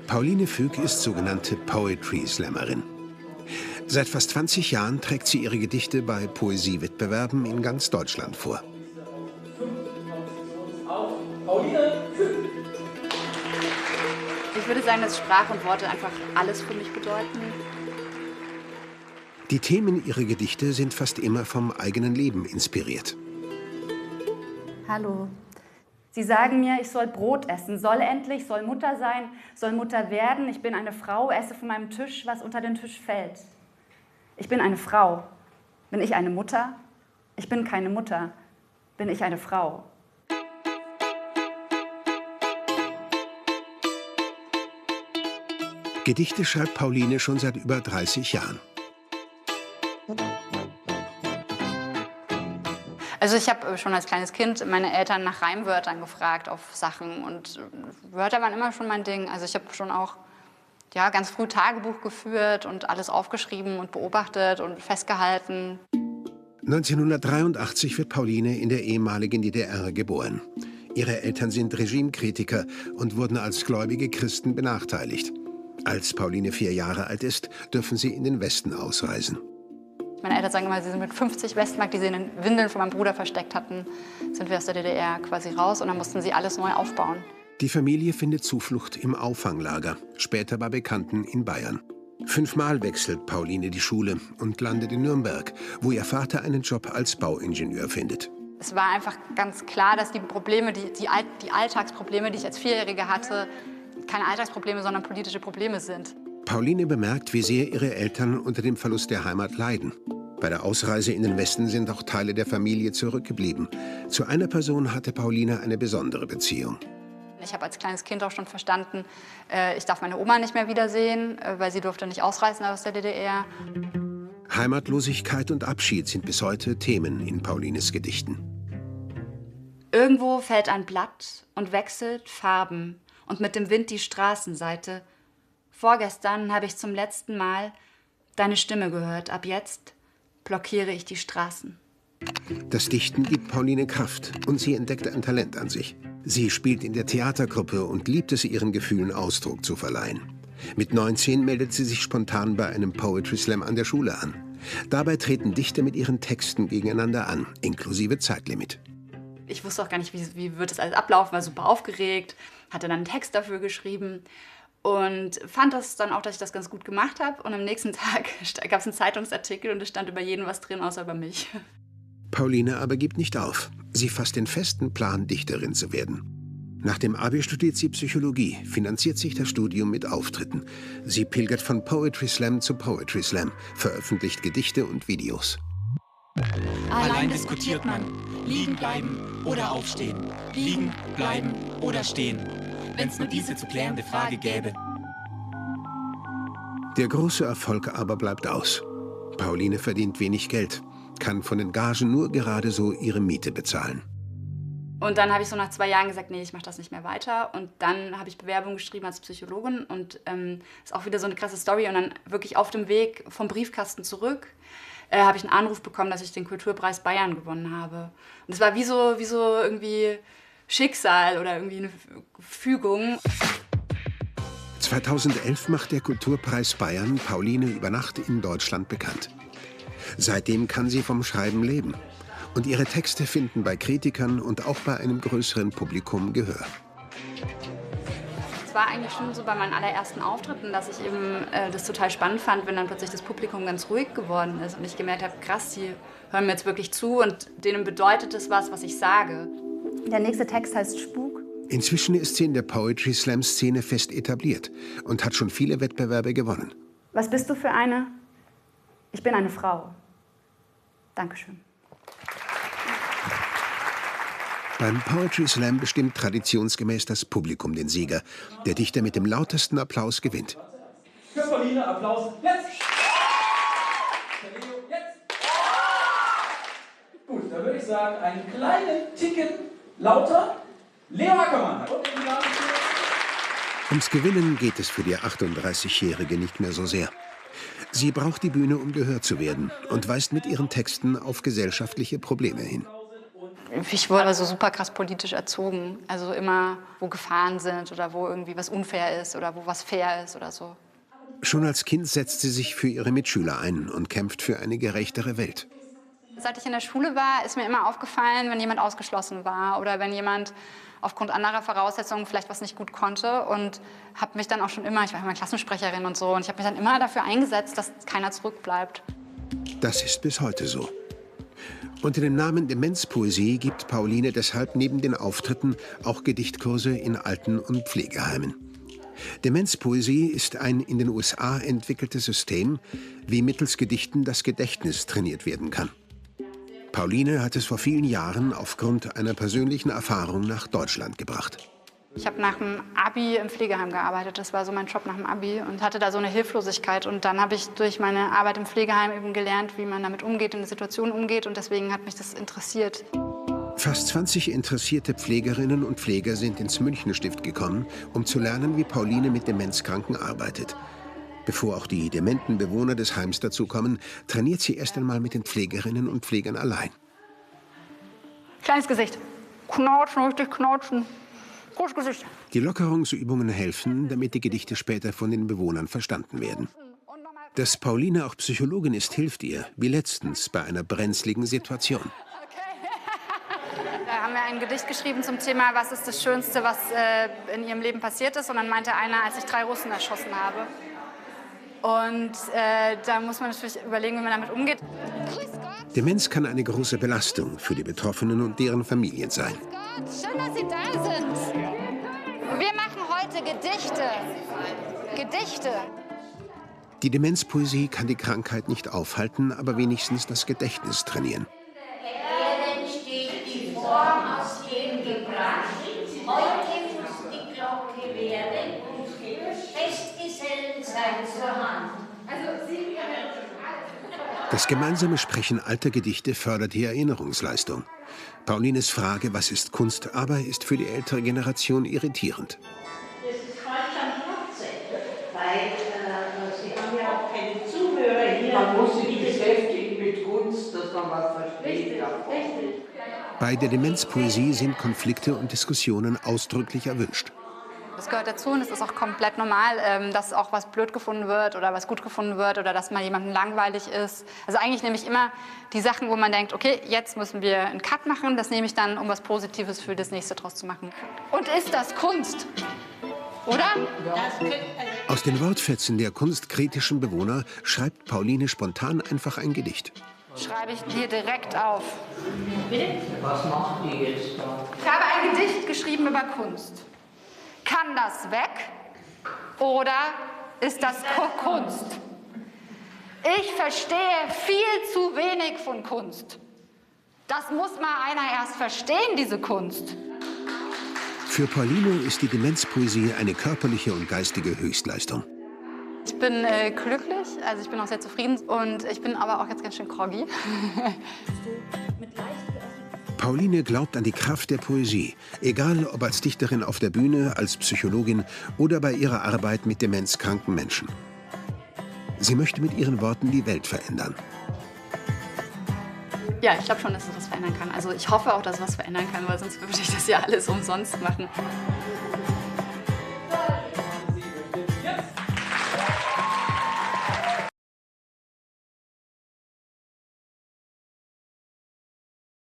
Pauline Füg ist sogenannte Poetry Slammerin. Seit fast 20 Jahren trägt sie ihre Gedichte bei Poesiewettbewerben in ganz Deutschland vor. Ich würde sagen, dass Sprache und Worte einfach alles für mich bedeuten. Die Themen ihrer Gedichte sind fast immer vom eigenen Leben inspiriert. Hallo. Sie sagen mir, ich soll Brot essen, soll endlich, soll Mutter sein, soll Mutter werden. Ich bin eine Frau, esse von meinem Tisch, was unter den Tisch fällt. Ich bin eine Frau. Bin ich eine Mutter? Ich bin keine Mutter. Bin ich eine Frau? Gedichte schreibt Pauline schon seit über 30 Jahren. Also ich habe schon als kleines Kind meine Eltern nach Reimwörtern gefragt auf Sachen und Wörter waren immer schon mein Ding. Also ich habe schon auch ganz früh Tagebuch geführt und alles aufgeschrieben und beobachtet und festgehalten. 1983 wird Pauline in der ehemaligen DDR geboren. Ihre Eltern sind Regimekritiker und wurden als gläubige Christen benachteiligt. Als Pauline 4 Jahre alt ist, dürfen sie in den Westen ausreisen. Meine Eltern sagen immer, sie sind mit 50 Westmark, die sie in den Windeln von meinem Bruder versteckt hatten, sind wir aus der DDR quasi raus und dann mussten sie alles neu aufbauen. Die Familie findet Zuflucht im Auffanglager, später bei Bekannten in Bayern. 5-mal wechselt Pauline die Schule und landet in Nürnberg, wo ihr Vater einen Job als Bauingenieur findet. Es war einfach ganz klar, dass die Probleme, die Alltagsprobleme, die ich als 4-Jährige hatte, keine Alltagsprobleme, sondern politische Probleme sind. Pauline bemerkt, wie sehr ihre Eltern unter dem Verlust der Heimat leiden. Bei der Ausreise in den Westen sind auch Teile der Familie zurückgeblieben. Zu einer Person hatte Pauline eine besondere Beziehung. Ich habe als kleines Kind auch schon verstanden, ich darf meine Oma nicht mehr wiedersehen, weil sie durfte nicht ausreisen aus der DDR. Heimatlosigkeit und Abschied sind bis heute Themen in Paulines Gedichten. Irgendwo fällt ein Blatt und wechselt Farben und mit dem Wind die Straßenseite. Vorgestern habe ich zum letzten Mal deine Stimme gehört. Ab jetzt blockiere ich die Straßen. Das Dichten gibt Pauline Kraft und sie entdeckt ein Talent an sich. Sie spielt in der Theatergruppe und liebt es, ihren Gefühlen Ausdruck zu verleihen. Mit 19 meldet sie sich spontan bei einem Poetry Slam an der Schule an. Dabei treten Dichter mit ihren Texten gegeneinander an, inklusive Zeitlimit. Ich wusste auch gar nicht, wie wird das alles ablaufen, war super aufgeregt, hatte dann einen Text dafür geschrieben. Und fand das dann auch, dass ich das ganz gut gemacht habe. Und am nächsten Tag gab es einen Zeitungsartikel und es stand über jeden was drin, außer über mich. Pauline aber gibt nicht auf. Sie fasst den festen Plan, Dichterin zu werden. Nach dem Abi studiert sie Psychologie, finanziert sich das Studium mit Auftritten. Sie pilgert von Poetry Slam zu Poetry Slam, veröffentlicht Gedichte und Videos. Allein diskutiert man. Liegen bleiben oder aufstehen. Liegen bleiben oder stehen. Wenn es nur diese zu klärende Frage gäbe. Der große Erfolg aber bleibt aus. Pauline verdient wenig Geld, kann von den Gagen nur gerade so ihre Miete bezahlen. Und dann habe ich so nach 2 Jahren gesagt, nee, ich mache das nicht mehr weiter. Und dann habe ich Bewerbung geschrieben als Psychologin und ist auch wieder so eine krasse Story. Und dann wirklich auf dem Weg vom Briefkasten zurück habe ich einen Anruf bekommen, dass ich den Kulturpreis Bayern gewonnen habe. Und es war wie so irgendwie Schicksal oder irgendwie eine Fügung. 2011 macht der Kulturpreis Bayern Pauline über Nacht in Deutschland bekannt. Seitdem kann sie vom Schreiben leben. Und ihre Texte finden bei Kritikern und auch bei einem größeren Publikum Gehör. Es war eigentlich schon so bei meinen allerersten Auftritten, dass ich eben das total spannend fand, wenn dann plötzlich das Publikum ganz ruhig geworden ist und ich gemerkt habe, krass, die hören mir jetzt wirklich zu und denen bedeutet es was ich sage. Der nächste Text heißt Spuk. Inzwischen ist sie in der Poetry Slam Szene fest etabliert und hat schon viele Wettbewerbe gewonnen. Was bist du für eine? Ich bin eine Frau. Dankeschön. Beim Poetry Slam bestimmt traditionsgemäß das Publikum den Sieger. Der Dichter mit dem lautesten Applaus gewinnt. Für Pauline Applaus jetzt! Herr Leo, jetzt! Gut, dann würde ich sagen, einen kleinen Ticken lauter. Leo Ackermann. Ums Gewinnen geht es für die 38-Jährige nicht mehr so sehr. Sie braucht die Bühne, um gehört zu werden und weist mit ihren Texten auf gesellschaftliche Probleme hin. Ich wurde so super krass politisch erzogen. Also immer, wo Gefahren sind oder wo irgendwie was unfair ist oder wo was fair ist oder so. Schon als Kind setzt sie sich für ihre Mitschüler ein und kämpft für eine gerechtere Welt. Seit ich in der Schule war, ist mir immer aufgefallen, wenn jemand ausgeschlossen war oder wenn jemand aufgrund anderer Voraussetzungen vielleicht was nicht gut konnte, und habe mich dann auch schon immer, ich war immer Klassensprecherin und so, und ich habe mich dann immer dafür eingesetzt, dass keiner zurückbleibt. Das ist bis heute so. Unter dem Namen Demenzpoesie gibt Pauline deshalb neben den Auftritten auch Gedichtkurse in Alten- und Pflegeheimen. Demenzpoesie ist ein in den USA entwickeltes System, wie mittels Gedichten das Gedächtnis trainiert werden kann. Pauline hat es vor vielen Jahren aufgrund einer persönlichen Erfahrung nach Deutschland gebracht. Ich habe nach dem Abi im Pflegeheim gearbeitet. Das war so mein Job nach dem Abi und hatte da so eine Hilflosigkeit. Und dann habe ich durch meine Arbeit im Pflegeheim eben gelernt, wie man damit umgeht, in der Situation umgeht. Und deswegen hat mich das interessiert. Fast 20 interessierte Pflegerinnen und Pfleger sind ins Münchenstift gekommen, um zu lernen, wie Pauline mit Demenzkranken arbeitet. Bevor auch die dementen Bewohner des Heims dazukommen, trainiert sie erst einmal mit den Pflegerinnen und Pflegern allein. Kleines Gesicht. Knautschen, richtig knautschen. Großes Gesicht. Die Lockerungsübungen helfen, damit die Gedichte später von den Bewohnern verstanden werden. Dass Pauline auch Psychologin ist, hilft ihr, wie letztens bei einer brenzligen Situation. Da haben wir ein Gedicht geschrieben zum Thema, was ist das Schönste, was in ihrem Leben passiert ist. Und dann meinte einer, als ich 3 Russen erschossen habe. Und da muss man natürlich überlegen, wie man damit umgeht. Demenz kann eine große Belastung für die Betroffenen und deren Familien sein. Schön, dass Sie da sind. Wir machen heute Gedichte. Gedichte. Die Demenzpoesie kann die Krankheit nicht aufhalten, aber wenigstens das Gedächtnis trainieren. Erden steht die Form aus dem gebracht. Heute muss die Glocke werden und Festgesellen sein zur Hand. Das gemeinsame Sprechen alter Gedichte fördert die Erinnerungsleistung. Paulines Frage, was ist Kunst, aber ist für die ältere Generation irritierend. Das ist falsch am Platze, weil Sie haben ja auch keine Zuhörer hier. Man muss sich beschäftigen mit Kunst, dass man was versteht. Richtig. Bei der Demenzpoesie sind Konflikte und Diskussionen ausdrücklich erwünscht. Das gehört dazu und es ist auch komplett normal, dass auch was blöd gefunden wird oder was gut gefunden wird oder dass mal jemandem langweilig ist. Also eigentlich nehme ich immer die Sachen, wo man denkt, okay, jetzt müssen wir einen Cut machen. Das nehme ich dann, um was Positives für das nächste draus zu machen. Und ist das Kunst? Oder? Aus den Wortfetzen der kunstkritischen Bewohner schreibt Pauline spontan einfach ein Gedicht. Schreibe ich hier direkt auf. Was macht die jetzt da? Ich habe ein Gedicht geschrieben über Kunst. Kann das weg oder ist das Kunst? Ich verstehe viel zu wenig von Kunst. Das muss mal einer erst verstehen, diese Kunst. Für Pauline ist die Demenzpoesie eine körperliche und geistige Höchstleistung. Ich bin glücklich, also ich bin auch sehr zufrieden und ich bin aber auch jetzt ganz schön groggy. Pauline glaubt an die Kraft der Poesie, egal ob als Dichterin auf der Bühne, als Psychologin oder bei ihrer Arbeit mit demenzkranken Menschen. Sie möchte mit ihren Worten die Welt verändern. Ja, ich glaube schon, dass es was verändern kann. Also ich hoffe auch, dass es was verändern kann, weil sonst würde ich das ja alles umsonst machen.